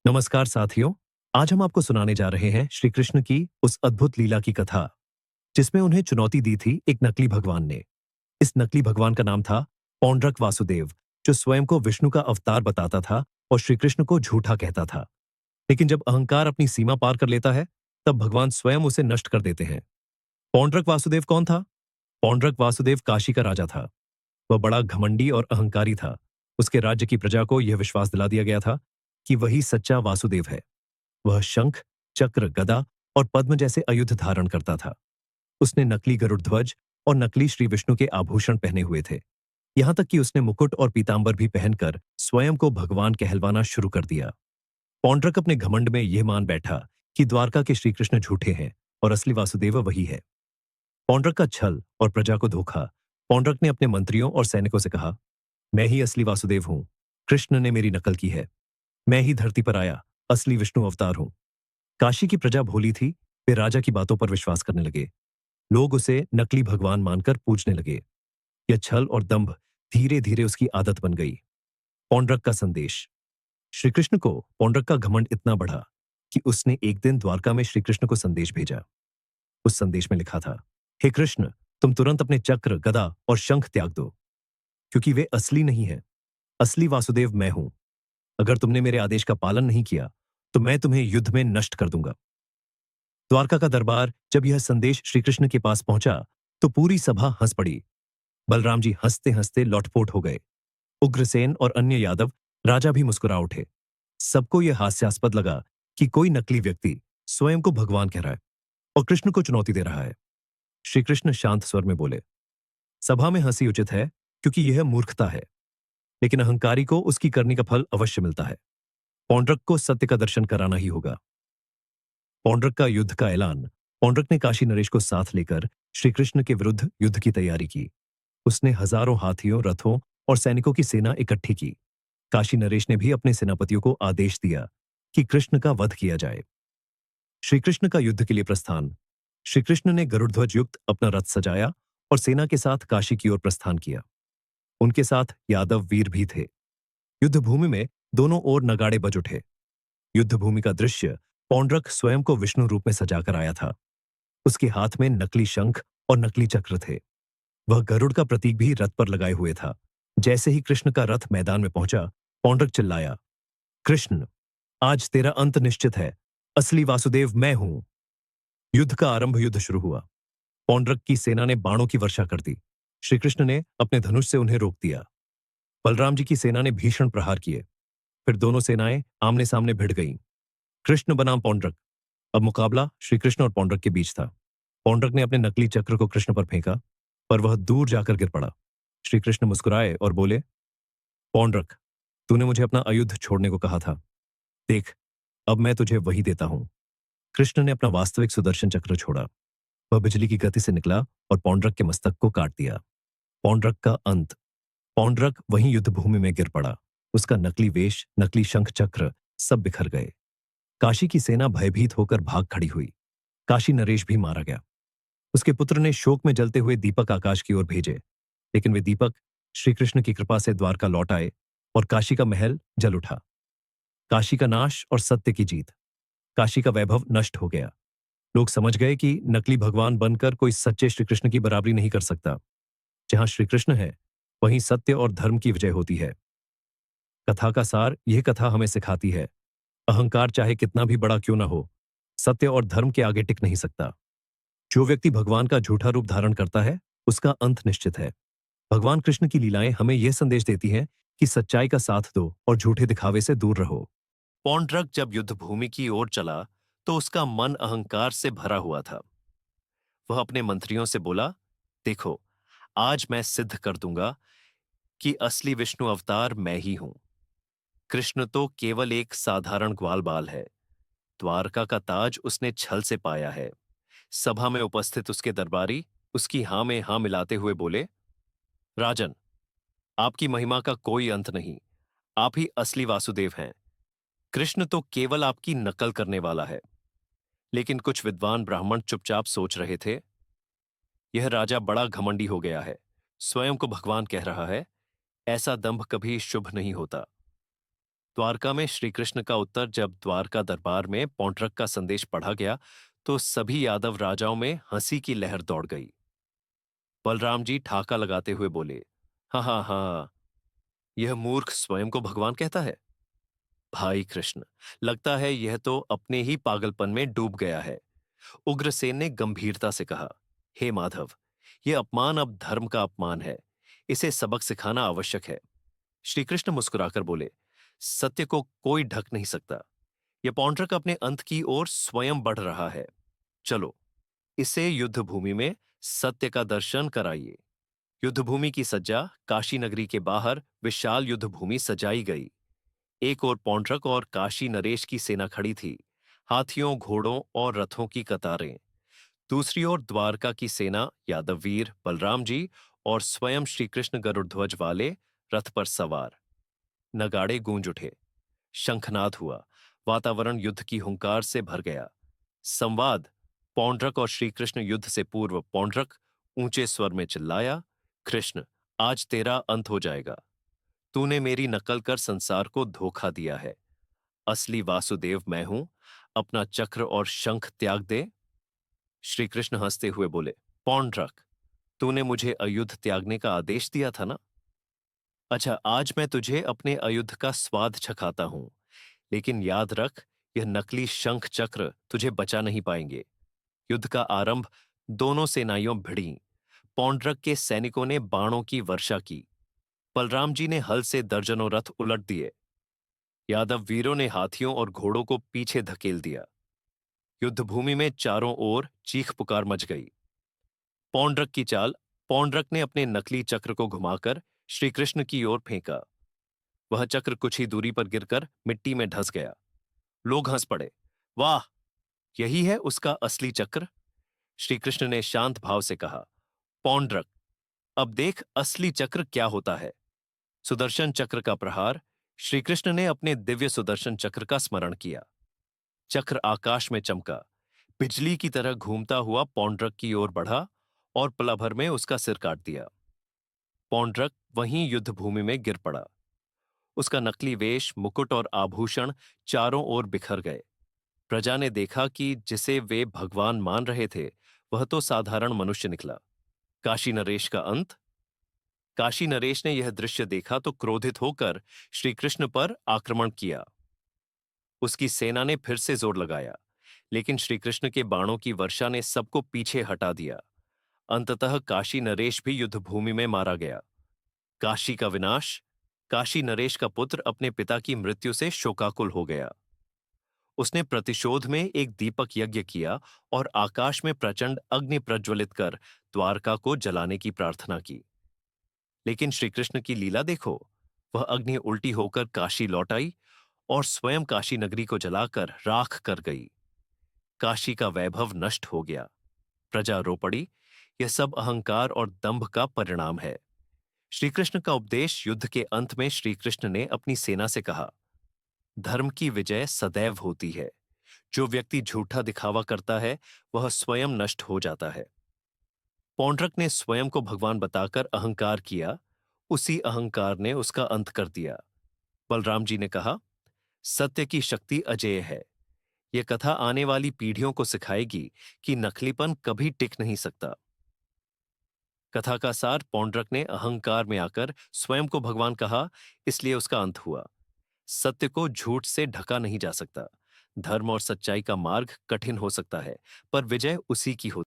नमस्कार साथियों। आज हम आपको सुनाने जा रहे हैं श्री कृष्ण की उस अद्भुत लीला की कथा जिसमें उन्हें चुनौती दी थी एक नकली भगवान ने। इस नकली भगवान का नाम था पौंड्रक वासुदेव, जो स्वयं को विष्णु का अवतार बताता था और श्री कृष्ण को झूठा कहता था। लेकिन जब अहंकार अपनी सीमा पार कर लेता है, तब भगवान स्वयं उसे नष्ट कर देते हैं। पौंड्रक वासुदेव कौन था? पौंड्रक वासुदेव काशी का राजा था। वह बड़ा घमंडी और अहंकारी था। उसके राज्य की प्रजा को यह विश्वास दिला दिया गया था कि वही सच्चा वासुदेव है। वह शंख, चक्र, गदा और पद्म जैसे आयुध धारण करता था। उसने नकली गरुड़ ध्वज और नकली श्री विष्णु के आभूषण पहने हुए थे। यहां तक कि उसने मुकुट और पीतांबर भी पहनकर स्वयं को भगवान कहलवाना शुरू कर दिया। पौंड्रक अपने घमंड में यह मान बैठा कि द्वारका के श्री कृष्ण झूठे हैं और असली वासुदेव वही है। पौंड्रक का छल और प्रजा को धोखा। पौंड्रक ने अपने मंत्रियों और सैनिकों से कहा, मैं ही असली वासुदेव हूं। कृष्ण ने मेरी नकल की है। मैं ही धरती पर आया, असली विष्णु अवतार हूं। काशी की प्रजा भोली थी। वे राजा की बातों पर विश्वास करने लगे। लोग उसे नकली भगवान मानकर पूजने लगे। यह छल और दंभ धीरे धीरे उसकी आदत बन गई। पौंड्रक का संदेश। श्री कृष्ण को पौंड्रक का घमंड इतना बढ़ा कि उसने एक दिन द्वारका में श्री कृष्ण को संदेश भेजा। उस संदेश में लिखा था, हे कृष्ण, तुम तुरंत अपने चक्र, गदा और शंख त्याग दो, क्योंकि वे असली नहीं है। असली वासुदेव मैं हूं। अगर तुमने मेरे आदेश का पालन नहीं किया तो मैं तुम्हें युद्ध में नष्ट कर दूंगा। द्वारका का दरबार जब यह संदेश श्री कृष्ण के पास पहुंचा तो पूरी सभा हंस पड़ी। बलराम जी हंसते हंसते लौटपोट हो गए। उग्रसेन और अन्य यादव राजा भी मुस्कुरा उठे। सबको यह हास्यास्पद लगा कि कोई नकली व्यक्ति स्वयं को भगवान कह रहा है और कृष्ण को चुनौती दे रहा है। श्री कृष्ण शांत स्वर में बोले, सभा में हंसी उचित है क्योंकि यह मूर्खता है, लेकिन अहंकारी को उसकी करनी का फल अवश्य मिलता है। पौंड्रक को सत्य का दर्शन कराना ही होगा। पौंड्रक का युद्ध का ऐलान। पौंड्रक ने काशी नरेश को साथ लेकर श्री कृष्ण के विरुद्ध युद्ध की तैयारी की। उसने हजारों हाथियों, रथों और सैनिकों की सेना इकट्ठी की। काशी नरेश ने भी अपने सेनापतियों को आदेश दिया कि कृष्ण का वध किया जाए। श्री कृष्ण का युद्ध के लिए प्रस्थान। श्री कृष्ण ने गरुड़ध्वज युक्त अपना रथ सजाया और सेना के साथ काशी की ओर प्रस्थान किया। उनके साथ यादव वीर भी थे। युद्ध भूमि में दोनों ओर नगाड़े बज उठे। युद्ध भूमि का दृश्य। पौंड्रक स्वयं को विष्णु रूप में सजाकर आया था। उसके हाथ में नकली शंख और नकली चक्र थे। वह गरुड़ का प्रतीक भी रथ पर लगाए हुए था। जैसे ही कृष्ण का रथ मैदान में पहुंचा, पौंड्रक चिल्लाया, कृष्ण, आज तेरा अंत निश्चित है। असली वासुदेव मैं हूं। युद्ध का आरंभ। युद्ध शुरू हुआ। पौंड्रक की सेना ने बाणों की वर्षा कर दी। श्री कृष्ण ने अपने धनुष से उन्हें रोक दिया। बलराम जी की सेना ने भीषण प्रहार किए। फिर दोनों सेनाएं आमने सामने भिड़ गईं। कृष्ण बनाम पौंड्रक। अब मुकाबला श्री कृष्ण और पौंड्रक के बीच था। पौंड्रक ने अपने नकली चक्र को कृष्ण पर फेंका, पर वह दूर जाकर गिर पड़ा। श्री कृष्ण मुस्कुराए और बोले, पौंड्रक, तूने मुझे अपना आयुध छोड़ने को कहा था। देख, अब मैं तुझे वही देता हूं। कृष्ण ने अपना वास्तविक सुदर्शन चक्र छोड़ा। वह बिजली की गति से निकला और पौंड्रक के मस्तक को काट दिया। पौंड्रक का अंत। पौंड्रक वहीं युद्ध भूमि में गिर पड़ा। उसका नकली वेश, नकली शंख चक्र सब बिखर गए। काशी की सेना भयभीत होकर भाग खड़ी हुई। काशी नरेश भी मारा गया। उसके पुत्र ने शोक में जलते हुए दीपक आकाश की ओर भेजे, लेकिन वे दीपक श्री कृष्ण की कृपा से द्वारका लौट आए और काशी का महल जल उठा। काशी का नाश और सत्य की जीत। काशी का वैभव नष्ट हो गया। लोग समझ गए कि नकली भगवान बनकर कोई सच्चे श्री कृष्ण की बराबरी नहीं कर सकता। जहां श्री कृष्ण है, वहीं सत्य और धर्म की विजय होती है। कथा का सार। यह कथा हमें सिखाती है, अहंकार चाहे कितना भी बड़ा क्यों ना हो, सत्य और धर्म के आगे टिक नहीं सकता। जो व्यक्ति भगवान का झूठा रूप धारण करता है, उसका अंत निश्चित है। भगवान कृष्ण की लीलाएं हमें यह संदेश देती हैं कि सच्चाई का साथ दो और झूठे दिखावे से दूर रहो। पौंड्रक जब युद्ध भूमि की ओर चला तो उसका मन अहंकार से भरा हुआ था। वह अपने मंत्रियों से बोला, देखो, आज मैं सिद्ध कर दूंगा कि असली विष्णु अवतार मैं ही हूं। कृष्ण तो केवल एक साधारण ग्वाल बाल है। द्वारका का ताज उसने छल से पाया है। सभा में उपस्थित उसके दरबारी उसकी हां में हां मिलाते हुए बोले, राजन, आपकी महिमा का कोई अंत नहीं। आप ही असली वासुदेव हैं। कृष्ण तो केवल आपकी नकल करने वाला है। लेकिन कुछ विद्वान ब्राह्मण चुपचाप सोच रहे थे, यह राजा बड़ा घमंडी हो गया है। स्वयं को भगवान कह रहा है। ऐसा दंभ कभी शुभ नहीं होता। द्वारका में श्री कृष्ण का उत्तर जब द्वारका दरबार में पौंड्रक का संदेश पढ़ा गया तो सभी यादव राजाओं में हंसी की लहर दौड़ गई। बलराम जी ठाका लगाते हुए बोले, हाँ हाँ हाँ, यह मूर्ख स्वयं को भगवान कहता है। भाई कृष्ण, लगता है यह तो अपने ही पागलपन में डूब गया है। उग्रसेन ने गंभीरता से कहा, हे माधव, यह अपमान अब धर्म का अपमान है। इसे सबक सिखाना आवश्यक है। श्री कृष्ण मुस्कुराकर बोले, सत्य को कोई ढक नहीं सकता। यह पौंड्रक अपने अंत की ओर स्वयं बढ़ रहा है। चलो, इसे युद्ध भूमि में सत्य का दर्शन कराइए। युद्धभूमि की सज्जा काशी नगरी के बाहर विशाल युद्धभूमि सजाई गई। एक ओर पौंड्रक और काशी नरेश की सेना खड़ी थी, हाथियों, घोड़ों और रथों की कतारें। दूसरी ओर द्वारका की सेना, यादव वीर, बलराम जी और स्वयं श्री कृष्ण गरुड़ध्वज वाले रथ पर सवार। नगाड़े गूंज उठे, शंखनाद हुआ, वातावरण युद्ध की हुंकार से भर गया। संवाद, पौंड्रक और श्री कृष्ण युद्ध से पूर्व पौंड्रक ऊंचे स्वर में चिल्लाया, कृष्ण, आज तेरा अंत हो जाएगा। तूने मेरी नकल कर संसार को धोखा दिया है। असली वासुदेव मैं हूं। अपना चक्र और शंख त्याग दे। श्री कृष्ण हंसते हुए बोले, पौंड्रक, तूने मुझे अयुद्ध त्यागने का आदेश दिया था ना? अच्छा, आज मैं तुझे अपने अयुद्ध का स्वाद चखाता हूं, लेकिन याद रख, यह नकली शंख चक्र तुझे बचा नहीं पाएंगे। युद्ध का आरंभ दोनों सेनाइयों भिड़ी। पौंड्रक के सैनिकों ने बाणों की वर्षा की। बलराम जी ने हल से दर्जनों रथ उलट दिए। यादव वीरों ने हाथियों और घोड़ों को पीछे धकेल दिया। युद्धभूमि में चारों ओर चीख पुकार मच गई। पौंड्रक की चाल, पौंड्रक ने अपने नकली चक्र को घुमाकर श्री कृष्ण की ओर फेंका। वह चक्र कुछ ही दूरी पर गिरकर मिट्टी में धंस गया। लोग हंस पड़े। वाह, यही है उसका असली चक्र। श्री कृष्ण ने शांत भाव से कहा, पौंड्रक, अब देख असली चक्र क्या होता है। सुदर्शन चक्र का प्रहार। श्री कृष्ण ने अपने दिव्य सुदर्शन चक्र का स्मरण किया। चक्र आकाश में चमका, बिजली की तरह घूमता हुआ पौंड्रक की ओर बढ़ा और पल भर में उसका सिर काट दिया। पौंड्रक वहीं युद्धभूमि में गिर पड़ा। उसका नकली वेश, मुकुट और आभूषण चारों ओर बिखर गए। प्रजा ने देखा कि जिसे वे भगवान मान रहे थे, वह तो साधारण मनुष्य निकला। काशी नरेश का अंत। काशी नरेश ने यह दृश्य देखा तो क्रोधित होकर श्री कृष्ण पर आक्रमण किया। उसकी सेना ने फिर से जोर लगाया, लेकिन श्री कृष्ण के बाणों की वर्षा ने सबको पीछे हटा दिया। अंततः काशी नरेश भी युद्धभूमि में मारा गया। काशी का विनाश। काशी नरेश का पुत्र अपने पिता की मृत्यु से शोकाकुल हो गया। उसने प्रतिशोध में एक दीपक यज्ञ किया और आकाश में प्रचंड अग्नि प्रज्वलित कर द्वारका को जलाने की प्रार्थना की। लेकिन श्री कृष्ण की लीला देखो, वह अग्नि उल्टी होकर काशी लौट आई और स्वयं काशी नगरी को जलाकर राख कर गई। काशी का वैभव नष्ट हो गया। प्रजा रो पड़ी। यह सब अहंकार और दंभ का परिणाम है। श्री कृष्ण का उपदेश। युद्ध के अंत में श्री कृष्ण ने अपनी सेना से कहा, धर्म की विजय सदैव होती है। जो व्यक्ति झूठा दिखावा करता है, वह स्वयं नष्ट हो जाता है। पौंड्रक ने स्वयं को भगवान बताकर अहंकार किया। उसी अहंकार ने उसका अंत कर दिया। बलराम जी ने कहा, सत्य की शक्ति अजेय है। यह कथा आने वाली पीढ़ियों को सिखाएगी कि नकलीपन कभी टिक नहीं सकता। कथा का सार, पौंड्रक ने अहंकार में आकर स्वयं को भगवान कहा, इसलिए उसका अंत हुआ। सत्य को झूठ से ढका नहीं जा सकता। धर्म और सच्चाई का मार्ग कठिन हो सकता है, पर विजय उसी की होती है।